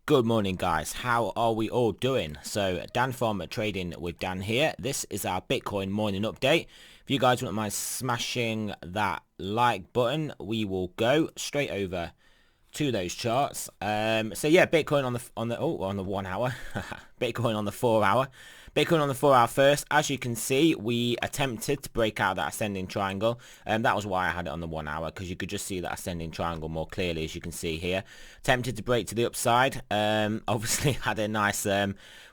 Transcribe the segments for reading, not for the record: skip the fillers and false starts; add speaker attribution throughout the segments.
Speaker 1: Good morning, guys. How are we all doing? So Dan from Trading with Dan here. This is our Bitcoin morning update. If you guys wouldn't mind smashing that like button, we will go straight over to those charts. So yeah, Bitcoin on the 1 hour, Bitcoin on the 4 hour. Bitcoin on the 4 hour first. As you can see, we attempted to break out that ascending triangle. That was why I had it on the 1 hour, because you could just see that ascending triangle more clearly, as you can see here. Attempted to break to the upside. Obviously had a nice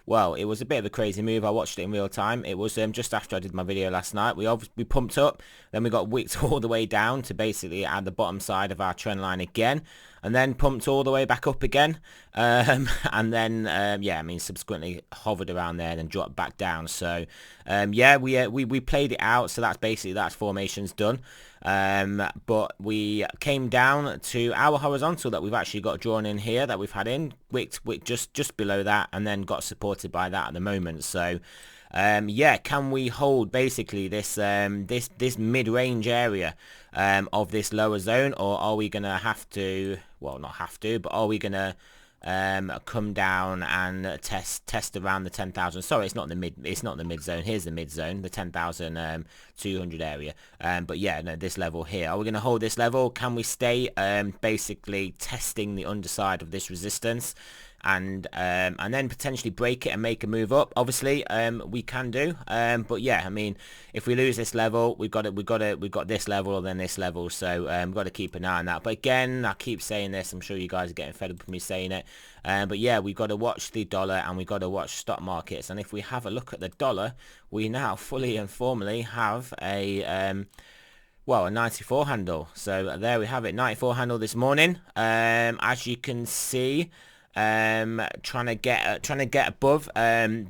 Speaker 1: well, it was a bit of a crazy move. I watched it in real time. It was just after I did my video last night. We pumped up, then we got wicked all the way down to basically at the bottom side of our trend line again, and then pumped all the way back up again, and then yeah, I mean subsequently hovered around there and then dropped back down. So yeah, we played it out. So that's formation's done. But we came down to our horizontal that we've actually got drawn in here, that we've had in wicked just below that, and then got supported by that at the moment. So yeah, can we hold basically this this mid-range area of this lower zone, or are we gonna have to, well, not have to, but are we gonna come down and test around the 10,000? Sorry, it's not the mid zone. Here's the mid zone, the 10,200 area. But yeah, no, this level here, are we going to hold this level? Can we stay basically testing the underside of this resistance, and then potentially break it and make a move up? Obviously we can do, but yeah, I mean, if we lose this level, we've got this level or then this level. So we've got to keep an eye on that. But again, I keep saying this, I'm sure you guys are getting fed up with me saying it, but yeah, we've got to watch the dollar and we've got to watch stock markets. And if we have a look at the dollar, we now fully and formally have a well, a 94 handle. So there we have it, 94 handle this morning. As you can see, trying to get above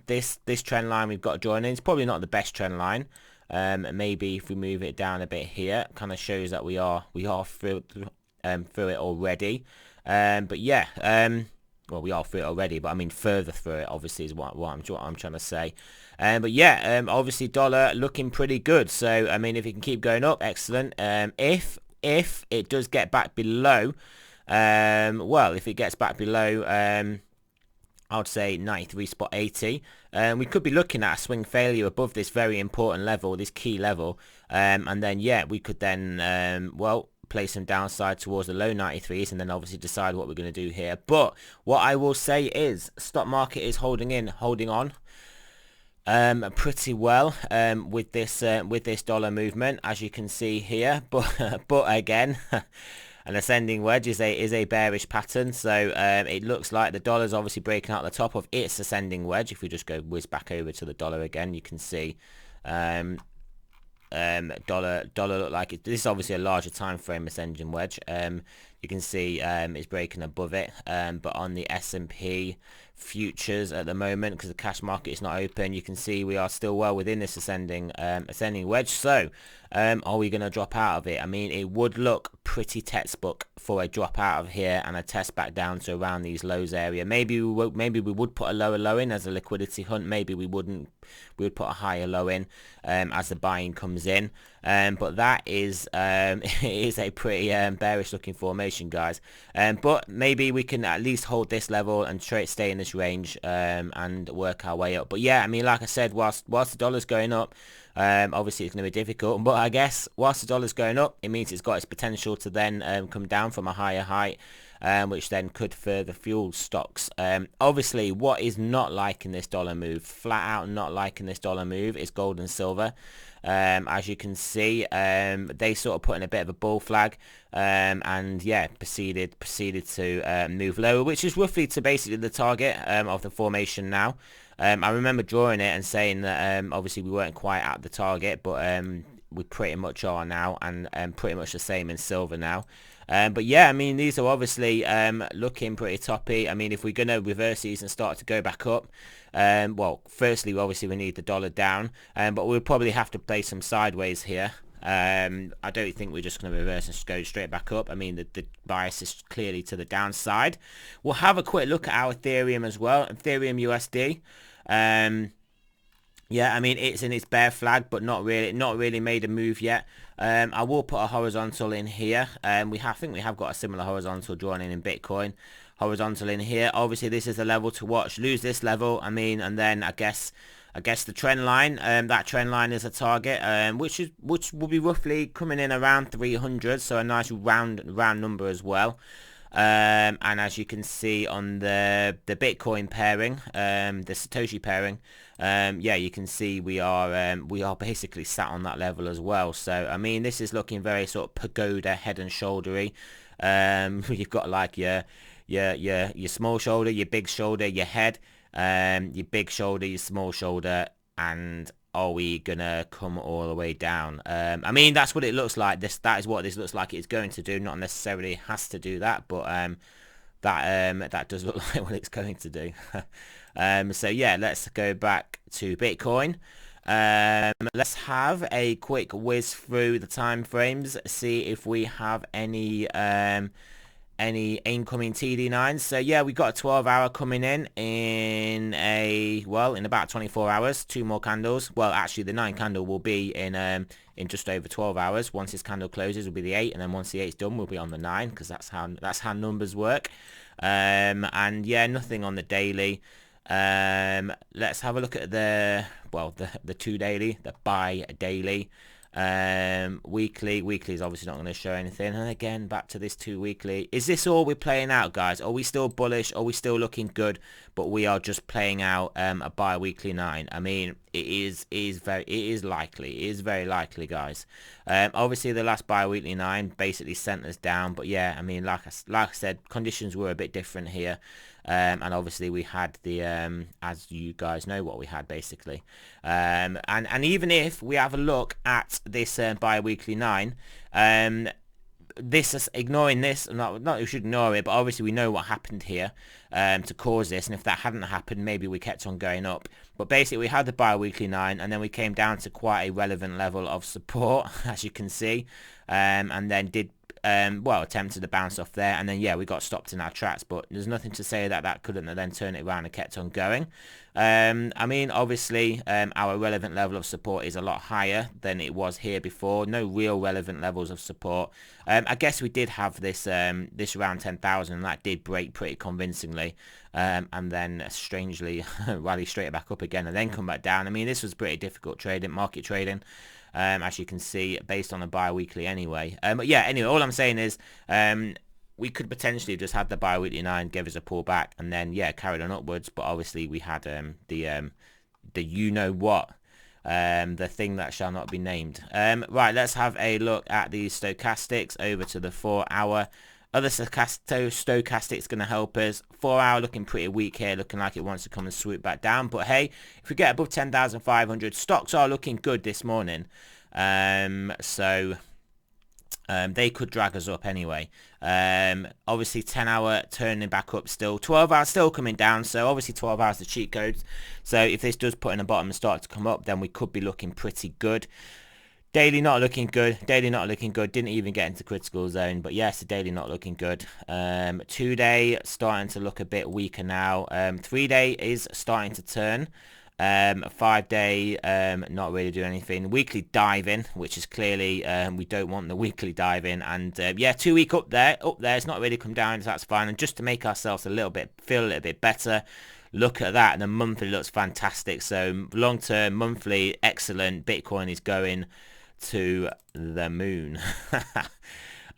Speaker 1: this trend line we've got joining. It's probably not the best trend line. Maybe if we move it down a bit here, kind of shows that we are through it already. But yeah, well, we are through it already, but I mean further through it, obviously, is what I'm trying to say. But yeah, obviously dollar looking pretty good. So I mean, if it can keep going up, excellent. If it does get back below, well, if it gets back below, I would say 93.80, we could be looking at a swing failure above this very important level, this key level, and then yeah, we could then well, play some downside towards the low 93s, and then obviously decide what we're going to do here. But what I will say is stock market is holding on pretty well with this dollar movement, as you can see here. But again, an ascending wedge is a bearish pattern. So it looks like the dollar's obviously breaking out the top of its ascending wedge. If we just go whiz back over to the dollar again, you can see dollar look like it. This is obviously a larger time frame ascending wedge. You can see it's breaking above it, but on the S&P futures at the moment, because the cash market is not open, you can see we are still well within this ascending wedge. So are we going to drop out of it? I mean, it would look pretty textbook for a drop out of here and a test back down to around these lows area. Maybe we would put a lower low in as a liquidity hunt. Maybe we wouldn't. We would put a higher low in as the buying comes in. But that is is a pretty bearish looking formation, guys. But maybe we can at least hold this level and stay in this range and work our way up. But yeah, I mean, like I said, whilst the dollar's going up, obviously it's going to be difficult. But I guess whilst the dollar's going up, it means it's got its potential to then come down from a higher height, which then could further fuel stocks. Obviously, what is not liking this dollar move, flat out not liking this dollar move, is gold and silver. As you can see, they sort of put in a bit of a bull flag, and yeah, proceeded to move lower, which is roughly to basically the target of the formation now. I remember drawing it and saying that obviously we weren't quite at the target, but we pretty much are now, and pretty much the same in silver now. But yeah, I mean, these are obviously looking pretty toppy. I mean, if we're going to reverse these and start to go back up, well, firstly, obviously we need the dollar down, but we'll probably have to play some sideways here. I don't think we're just going to reverse and go straight back up. I mean, the bias is clearly to the downside. We'll have a quick look at our Ethereum as well, Ethereum USD. Yeah, I mean, it's in its bear flag, but not really made a move yet. I will put a horizontal in here. I think we have got a similar horizontal drawn in Bitcoin. horizontal in here. Obviously this is the level to watch. Lose this level, I mean, and then I guess the trend line, that trend line is a target, which will be roughly coming in around 300, so a nice round number as well. And as you can see on the Bitcoin pairing, the Satoshi pairing, yeah, you can see we are basically sat on that level as well. So I mean, this is looking very sort of pagoda, head and shouldery. You've got like your small shoulder, your big shoulder, your head, your big shoulder, your small shoulder, and are we gonna come all the way down? I mean, that's what it looks like. That is what this looks like it's going to do. Not necessarily has to do that, but that does look like what it's going to do. So yeah, let's go back to Bitcoin. Let's have a quick whiz through the time frames, see if we have any incoming TD9s. So yeah, we got a 12-hour coming in about 24 hours. 2 more candles. Well, actually the 9 candle will be in just over 12 hours. Once this candle closes will be the 8, and then once the 8's done we'll be on the 9, because that's how numbers work. And yeah, nothing on the daily. Let's have a look at the 2 daily, the buy daily. Weekly is obviously not going to show anything, and again back to this 2 weekly. Is this all we're playing out, guys? Are we still bullish? Are we still looking good, but we are just playing out a bi-weekly 9? I mean, it is very likely, guys. Obviously the last bi-weekly 9 basically sent us down, but yeah, I mean, like I said, conditions were a bit different here. And obviously we had the as you guys know what we had basically, and even if we have a look at this bi-weekly 9, this is ignoring this, not we should ignore it, but obviously we know what happened here to cause this, and if that hadn't happened, maybe we kept on going up. But basically we had the bi-weekly 9, and then we came down to quite a relevant level of support, as you can see, and then did attempted to bounce off there, and then yeah, we got stopped in our tracks. But there's nothing to say that couldn't have then turned it around and kept on going. I mean, obviously our relevant level of support is a lot higher than it was here before. No real relevant levels of support. I guess we did have this around 10,000, and that did break pretty convincingly, and then strangely rally straight back up again and then come back down. I mean, this was pretty difficult market trading, as you can see, based on a bi-weekly anyway. But yeah, anyway, all I'm saying is we could potentially just have the bi-weekly 9 give us a pullback, and then yeah, carried on upwards. But obviously we had the you know what, the thing that shall not be named. Right, let's have a look at the stochastics over to the 4-hour. Other stochastics going to help us. 4-hour looking pretty weak here, looking like it wants to come and swoop back down. But hey, if we get above 10,500, stocks are looking good this morning. So they could drag us up anyway. Obviously 10-hour turning back up still. 12-hour still coming down, so obviously 12 hours the cheat codes. So if this does put in the bottom and start to come up, then we could be looking pretty good. Daily not looking good. Didn't even get into critical zone, but yes, the daily not looking good. 2-day starting to look a bit weaker now. 3-day is starting to turn. 5-day not really doing anything. Weekly diving, which is clearly we don't want the weekly diving. And yeah, 2 week up there. It's not really come down, so that's fine. And just to make ourselves feel a little bit better, look at that. And the monthly looks fantastic. So long term, monthly, excellent. Bitcoin is going to the moon.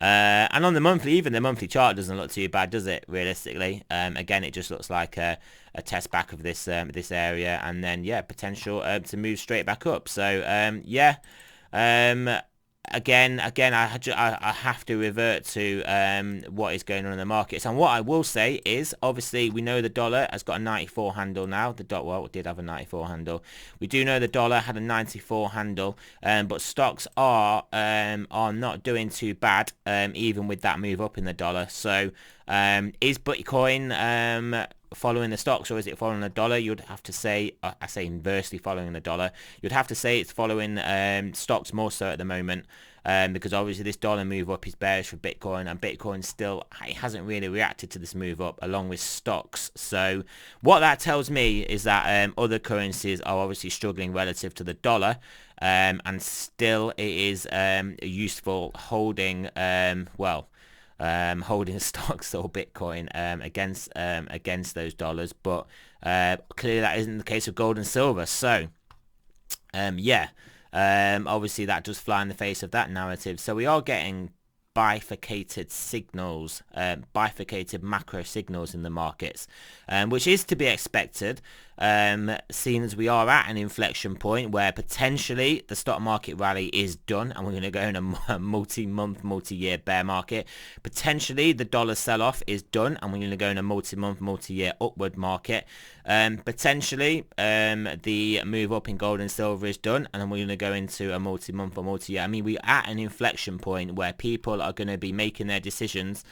Speaker 1: And on the monthly, even the monthly chart doesn't look too bad, does it, realistically? Again, it just looks like a test back of this this area, and then yeah, potential to move straight back up. So yeah, again I have to revert to what is going on in the markets. And what I will say is, obviously we know the dollar has got a 94 handle now. It did have a 94 handle. We do know the dollar had a 94 handle, but stocks are not doing too bad, even with that move up in the dollar. So is Bitcoin following the stocks, or is it following the dollar? You'd have to say, I say inversely following the dollar. You'd have to say it's following stocks more so at the moment, because obviously this dollar move up is bearish for Bitcoin, and Bitcoin still, it hasn't really reacted to this move up along with stocks. So what that tells me is that other currencies are obviously struggling relative to the dollar, and still it is a useful holding, holding stocks or Bitcoin against those dollars, but clearly that isn't the case with gold and silver. So yeah, obviously that does fly in the face of that narrative. So we are getting bifurcated signals, bifurcated macro signals in the markets, which is to be expected, seeing as we are at an inflection point where potentially the stock market rally is done and we're going to go in a multi-month, multi-year bear market. Potentially the dollar sell-off is done and we're going to go in a multi-month, multi-year upward market. Potentially the move up in gold and silver is done and then we're going to go into a multi-month or multi-year. I mean, we're at an inflection point where people are going to be making their decisions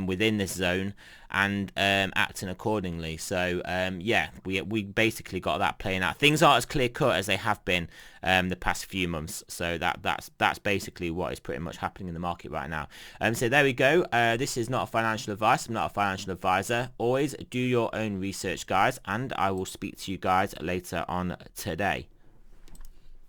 Speaker 1: within this zone and acting accordingly. So yeah, we basically got that playing out. Things aren't as clear cut as they have been the past few months. So that's basically what is pretty much happening in the market right now. So there we go. This is not a financial advice. I'm not a financial advisor. Always do your own research, guys, and I will speak to you guys later on today.